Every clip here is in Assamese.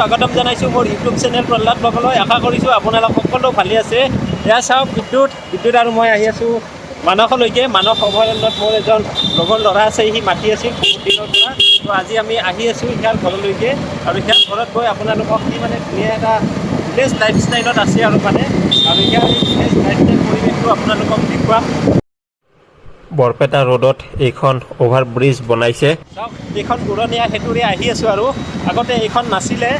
স্বাগতম জানাইছোঁ মোৰ ইউটিউব চেনেল প্ৰহ্লাদ ব্লগলৈ। আশা কৰিছোঁ আপোনালোক সকলো ভালে আছে। এয়া চাওক বিদ্যুৎ আৰু মই আহি আছোঁ মানসলৈকে। মানস অভয়াৰণ্যত মোৰ এজন লগৰ ল'ৰা আছে, সি মাতি আছিল বহুত দিনৰ পৰা। তো আজি আমি আহি আছোঁ সিয়াৰ ঘৰলৈকে, আৰু সিয়াৰ ঘৰত গৈ আপোনালোকক সি মানে ধুনীয়া এটা ভিলেজ লাইফষ্টাইলত আছে আৰু আৰু ইয়াৰ এই ভিলেজ লাইফষ্টাইল পৰিৱেশটো আপোনালোকক দেখুৱাম। বৰপেটা ৰোডত এইখন অভাৰব্ৰিজ বনাইছে। চাওক এইখন উৰণীয়া সেতুৰে আহি আছোঁ, আৰু আগতে এইখন নাছিলে।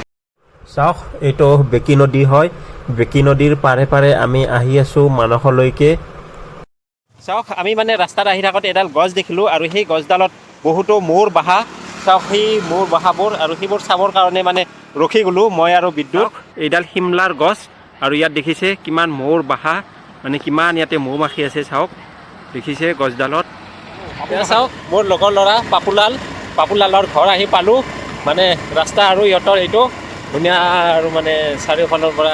চাওক এইটো বেকী নদী হয়। বেকী নদীৰ পাৰে পাৰে আমি আহি আছোঁ মানসলৈকে। চাওক আমি মানে ৰাস্তাত আহি থাকোঁতে এডাল গছ দেখিলোঁ, আৰু সেই গছডালত বহুতো মৌৰ বাহা। চাওক সেই মৌৰ বাহাবোৰ, আৰু সেইবোৰ চাবৰ কাৰণে মানে ৰখি গ'লোঁ মই আৰু বিদ্যুৎ। এইডাল শিমলাৰ গছ, আৰু ইয়াত দেখিছে কিমান মৌৰ বাহা, মানে কিমান ইয়াতে মৌ মাখি আছে। চাওক দেখিছে গছডালত। চাওক মোৰ লগৰ ল'ৰা পাপুলালৰ ঘৰ আহি পালোঁ। মানে ৰাস্তা আৰু ইহঁতৰ এইটো ধুনীয়া, আৰু মানে চাৰিওফালৰ পৰা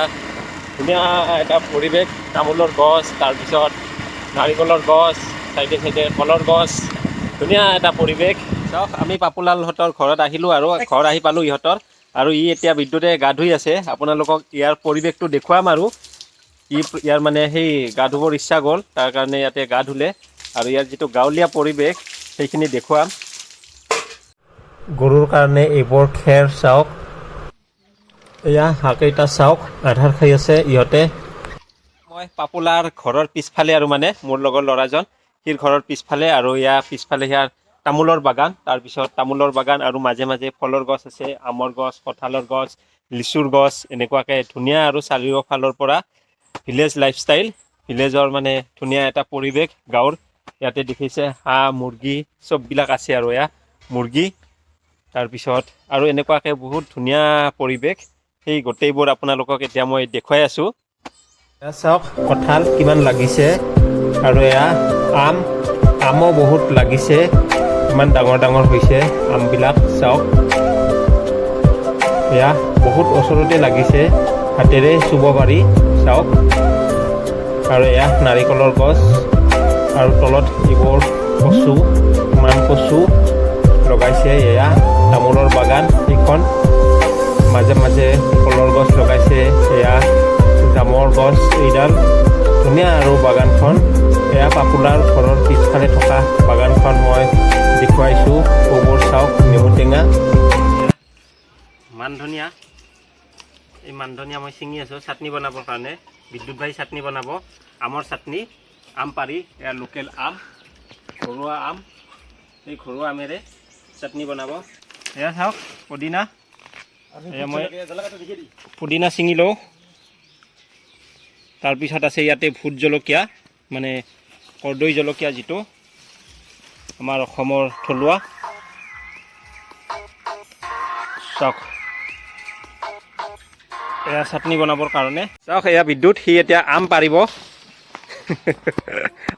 ধুনীয়া এটা পৰিৱেশ। তামোলৰ গছ, তাৰপিছত নাৰিকলৰ গছ, চাইডে চাইডে কলৰ গছ, ধুনীয়া এটা পৰিৱেশ। চাওক আমি পাপুলালহঁতৰ ঘৰত আহিলোঁ, আৰু ঘৰ আহি পালোঁ ইহঁতৰ। আৰু এতিয়া বিদ্যুতে গা ধুই আছে। আপোনালোকক ইয়াৰ পৰিৱেশটো দেখুৱাম, আৰু ইয়াৰ মানে সেই গা ধুবৰ ইচ্ছা গ'ল, তাৰ কাৰণে ইয়াতে গা ধুলে। আৰু ইয়াৰ যিটো গাঁৱলীয়া পৰিৱেশ সেইখিনি দেখুৱাম। গৰুৰ কাৰণে এইবোৰ খেৰ চাওক। এয়া হাঁহকেইটা চাওক, আধাৰ খাই আছে ইহঁতে। মই পাপুলাৰ ঘৰৰ পিছফালে, আৰু মানে মোৰ লগৰ ল'ৰাজন সিৰ ঘৰৰ পিছফালে, আৰু ইয়াৰ পিছফালে ইয়াৰ তামোলৰ বাগান, তাৰপিছত তামোলৰ বাগান, আৰু মাজে মাজে ফলৰ গছ আছে, আমৰ গছ, কঁঠালৰ গছ, লিচুৰ গছ, এনেকুৱাকৈ ধুনীয়া। আৰু চাৰিওফালৰ পৰা ভিলেজ লাইফষ্টাইল, ভিলেজৰ মানে ধুনীয়া এটা পৰিৱেশ গাঁৱৰ। ইয়াতে দেখিছে হাঁহ, মুৰ্গী চববিলাক আছে, আৰু এয়া মুৰ্গী। তাৰপিছত আৰু এনেকুৱাকৈ বহুত ধুনীয়া পৰিৱেশ, সেই গোটেইবোৰ আপোনালোকক এতিয়া মই দেখুৱাই আছোঁ। এয়া চাওক কঁঠাল কিমান লাগিছে, আৰু এয়া আমো বহুত লাগিছে, ইমান ডাঙৰ ডাঙৰ হৈছে আমবিলাক। চাওক এয়া বহুত ওচৰতে লাগিছে, হাতেৰে চুব পাৰি। চাওক, আৰু এয়া নাৰিকলৰ গছ, আৰু তলত এইবোৰ কচু, মান কচু লগাইছে। এয়া তামোলৰ বাগান এইখন, মাজে মাজে ফলৰ গছ লগাইছে। এয়া জামৰ গছ এইডাল, ধুনীয়া আৰু বাগানখন। এয়া পাপুলাৰ ঘৰৰ পিছফালে থকা বাগানখন মই দেখুৱাইছোঁ। এইবোৰ চাওক, নেমু টেঙা, মান ধনিয়া। এই মান ধনিয়া মই ছিঙি আছোঁ চাটনি বনাবৰ কাৰণে। বিদ্যুৎ ভাই চাটনি বনাব, আমৰ চাটনি। আম পাৰি, এয়া লোকেল আম, ঘৰুৱা আম, এই ঘৰুৱা আমেৰে চাটনি বনাব। এয়া চাওক পুদিনা, এয়া মই পুদিনা ছিঙি লওঁ। তাৰপিছত আছে ইয়াতে ভোট জলকীয়া, মানে কৰ্দৈ জলকীয়া, যিটো আমাৰ অসমৰ থলুৱা। চাওক এয়া চাটনি বনাবৰ কাৰণে। চাওক এয়া বিদ্যুৎ, সি এতিয়া আম পাৰিব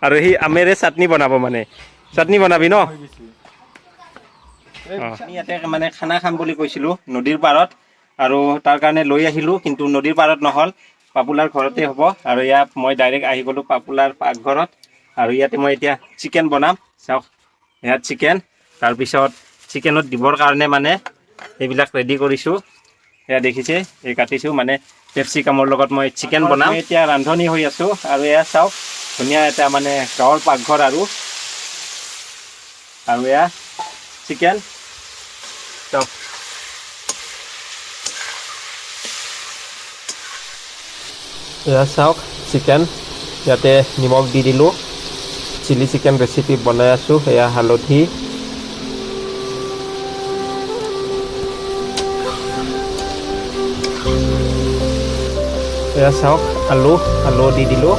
আৰু সি আমেৰে চাটনি বনাব। মানে চাটনি বনাবি ন? ইয়াতে মানে খানা খাম বুলি কৈছিলোঁ নদীৰ পাৰত, আৰু তাৰ কাৰণে লৈ আহিলোঁ, কিন্তু নদীৰ পাৰত নহ'ল, পাপুলাৰ ঘৰতে হ'ব। আৰু ইয়াত মই ডাইৰেক্ট আহি গ'লোঁ পাপুলাৰ পাকঘৰত, আৰু ইয়াতে মই এতিয়া চিকেন বনাম। চাওক ইয়াত চিকেন, তাৰপিছত চিকেনত দিবৰ কাৰণে মানে এইবিলাক ৰেডি কৰিছোঁ। এয়া দেখিছে, এই কাটিছোঁ, মানে কেপচিকামৰ লগত মই চিকেন বনাম। এতিয়া ৰান্ধনি হৈ আছোঁ, আৰু এয়া চাওক ধুনীয়া এটা মানে গাঁৱৰ পাকঘৰ, আৰু এয়া চিকেন। চাওক এয়া চাওক চিকেন, ইয়াতে নিমখ দি দিলোঁ, চিলি চিকেন ৰেচিপি বনাই আছোঁ। এয়া হালধি, এয়া চাওক আলু দি দিলোঁ।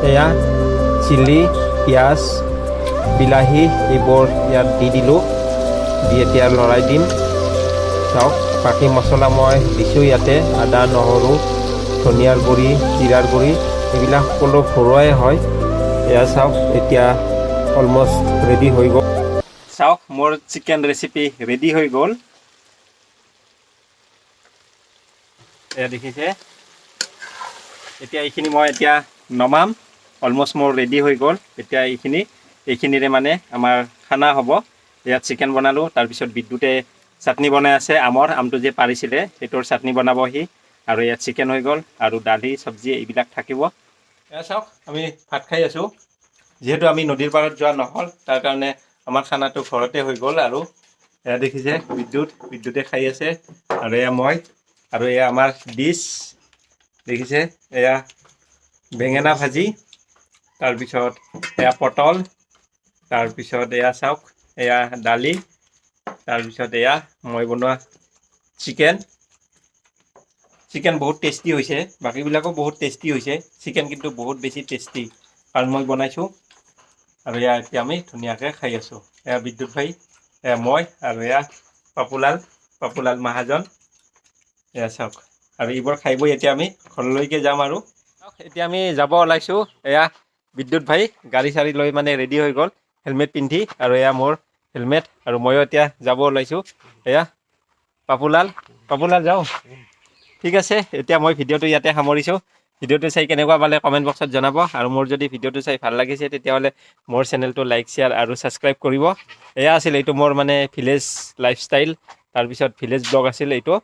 এয়া চিলি, পিঁয়াজ, বিলাহী এইবোৰ ইয়াত দি দিলোঁ, দি এতিয়া লৰাই দিম। চাওক বাকী মছলা মই দিছোঁ ইয়াতে, আদা, নহৰু, ধনিয়াৰ গুড়ি, জিৰাৰ গুড়ি, এইবিলাক সকলো ঘৰুৱাই হয়। এয়া চাওক এতিয়া অলমষ্ট ৰেডি হৈ গ'ল। চাওক মোৰ চিকেন ৰেচিপি ৰেডি হৈ গ'ল। এয়া দেখিছে, এতিয়া এইখিনি মই এতিয়া নমাম। অলমষ্ট মোৰ ৰেডি হৈ গ'ল। এতিয়া এইখিনি এইখিনিৰে মানে আমাৰ খানা হ'ব। ইয়াত চিকেন বনালোঁ, তাৰপিছত বিদ্যুতে চাটনি বনাই আছে আমটো যে পাৰিছিলে সেইটোৰ চাটনি বনাবহি। আৰু ইয়াত চিকেন হৈ গ'ল আৰু দালি চব্জি এইবিলাক থাকিব। এয়া চাওক আমি ভাত খাই আছোঁ। যিহেতু আমি নদীৰ পাৰত যোৱা নহ'ল তাৰ কাৰণে আমাৰ খানাটো ঘৰতে হৈ গ'ল। আৰু এয়া দেখিছে বিদ্যুতে খাই আছে। আৰু এয়া মই আৰু এয়া আমাৰ ডিছ দেখিছে, এয়া বেঙেনা ভাজি, তাৰপিছত এয়া পটল, তাৰপিছত এয়া চাওক এয়া দালি, তাৰপিছত এয়া মই বনোৱা চিকেন বহুত টেষ্টি হৈছে, বাকীবিলাকো বহুত টেষ্টি হৈছে। চিকেন কিন্তু বহুত বেছি টেষ্টি কাৰণ মই বনাইছোঁ। আৰু এয়া এতিয়া আমি ধুনীয়াকৈ খাই আছোঁ। এয়া বিদ্যুৎ ভাই, এয়া মই আৰু এয়া পাপুলাল মাহাজন। এয়া চাওক আৰু এইবোৰ খাই বৈ এতিয়া আমি ঘৰলৈকে যাম। আৰু এতিয়া আমি যাব ওলাইছোঁ। এয়া বিদ্যুৎ ভাই গাড়ী চাড়ী লৈ মানে ৰেডি হৈ গ'ল হেলমেট পিন্ধি। আৰু এয়া মোৰ হেলমেট আৰু ময়ো এতিয়া যাব ওলাইছোঁ। এয়া পাপুলাল যাওঁ। ঠিক আছে, এতিয়া মই ভিডিঅ'টো ইয়াতে সামৰিছোঁ। ভিডিঅ'টো চাই কেনেকুৱা পালে কমেণ্ট বক্সত জনাব। আৰু মোৰ যদি ভিডিঅ'টো চাই ভাল লাগিছে তেতিয়াহ'লে মোৰ চেনেলটো লাইক শ্বেয়াৰ আৰু ছাবস্ক্ৰাইব কৰিব। এয়া আছিল এইটো মোৰ মানে ভিলেজ লাইফষ্টাইল, তাৰপিছত ভিলেজ ব্লগ আছিল এইটো।